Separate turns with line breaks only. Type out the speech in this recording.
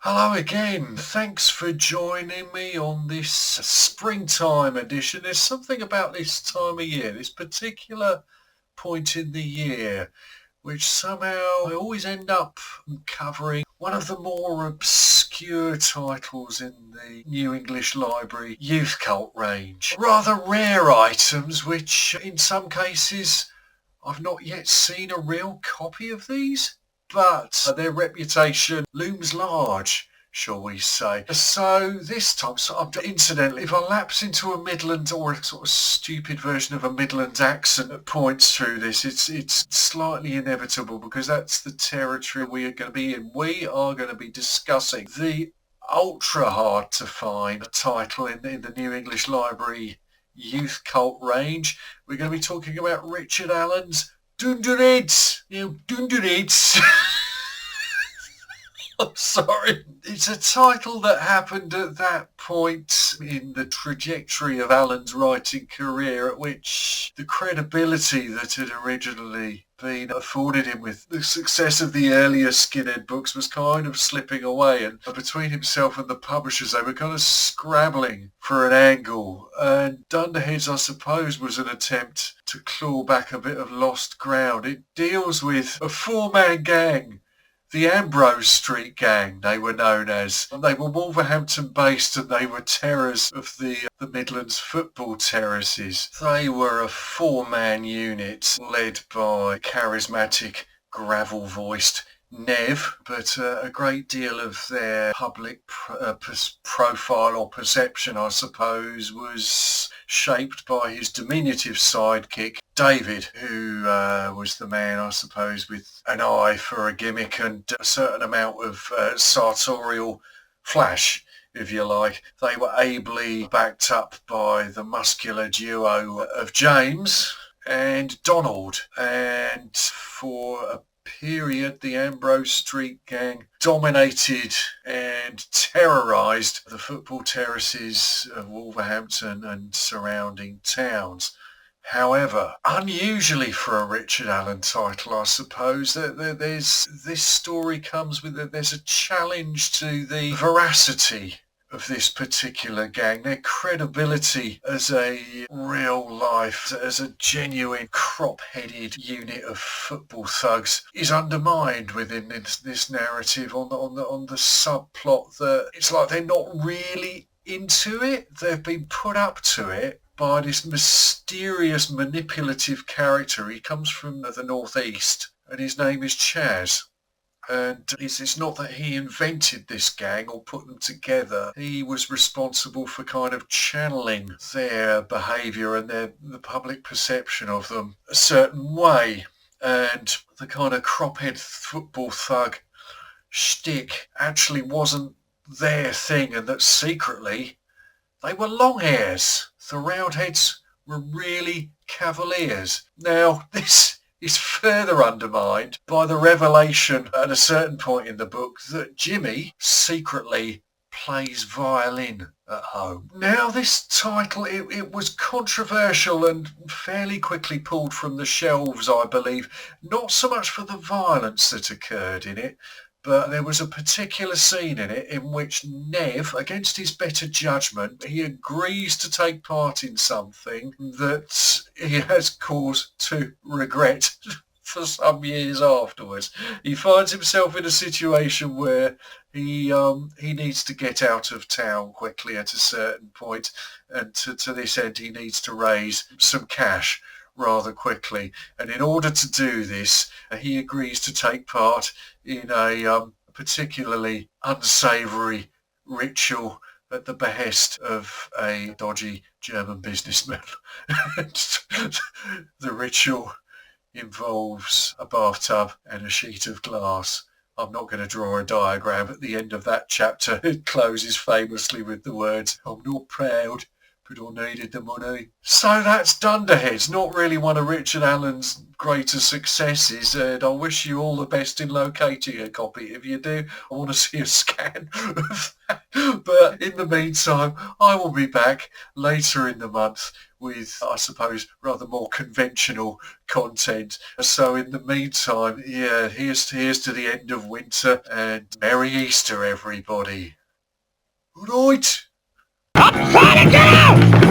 Hello again. Thanks for joining me on this springtime edition. There's something about this time of year, this particular point in the year, which somehow I always end up covering one of the more obscure titles in the New English Library youth cult range. Rather rare items, which in some cases I've not yet seen a real copy of these, but their reputation looms large, shall we say. So this time, incidentally, if I lapse into a Midlands or a sort of stupid version of a Midlands accent at points through this, it's slightly inevitable because that's the territory we are going to be in. We are going to be discussing the ultra hard to find title in the New English Library youth cult range. We're going to be talking about Richard Allen's Dunderheads. Dunderheads. I'm sorry. It's a title that happened at that point in the trajectory of Allen's writing career at which the credibility that had originally been afforded him with the success of the earlier skinhead books was kind of slipping away, and between himself and the publishers they were kind of scrabbling for an angle, and Dunderheads, I suppose, was an attempt to claw back a bit of lost ground. It deals with a four-man gang, the Ambrose Street Gang, they were known as. They were Wolverhampton-based and they were terrors of the Midlands football terraces. They were a four-man unit led by charismatic, gravel-voiced Nev, but a great deal of their public profile or perception, I suppose, was shaped by his diminutive sidekick, David, who was the man, I suppose, with an eye for a gimmick and a certain amount of sartorial flash, if you like. They were ably backed up by the muscular duo of James and Donald, and for a period the Ambrose Street Gang dominated and terrorised the football terraces of Wolverhampton and surrounding towns. However, unusually for a Richard Allen title, I suppose, there's this story comes with there's a challenge to the veracity of this particular gang. Their credibility as a real life, as a genuine crop-headed unit of football thugs is undermined within this narrative on the subplot that it's like they're not really into it. They've been put up to it by this mysterious manipulative character. He comes from the northeast and his name is Chaz. And it's not that he invented this gang or put them together. He was responsible for kind of channeling their behaviour and the public perception of them a certain way. And the kind of crophead football thug shtick actually wasn't their thing, and that secretly they were long hairs. The Roundheads were really cavaliers. Now, this is further undermined by the revelation at a certain point in the book that Jimmy secretly plays violin at home. Now, this title, it was controversial and fairly quickly pulled from the shelves, I believe, not so much for the violence that occurred in it, but there was a particular scene in it in which Nev, against his better judgment, he agrees to take part in something that he has cause to regret for some years afterwards. He finds himself in a situation where he needs to get out of town quickly at a certain point, and to this end he needs to raise some cash rather quickly, and in order to do this he agrees to take part in a particularly unsavoury ritual at the behest of a dodgy German businessman. The ritual involves a bathtub and a sheet of glass. I'm not going to draw a diagram at the end of that chapter. It closes famously with the words, "I'm not proud, but I needed the money." So that's Dunderheads, not really one of Richard Allen's greater successes, and I wish you all the best in locating a copy. If you do, I want to see a scan of that. But in the meantime, I will be back later in the month with, I suppose, rather more conventional content. So in the meantime, yeah, here's to the end of winter, and Merry Easter, everybody. Right.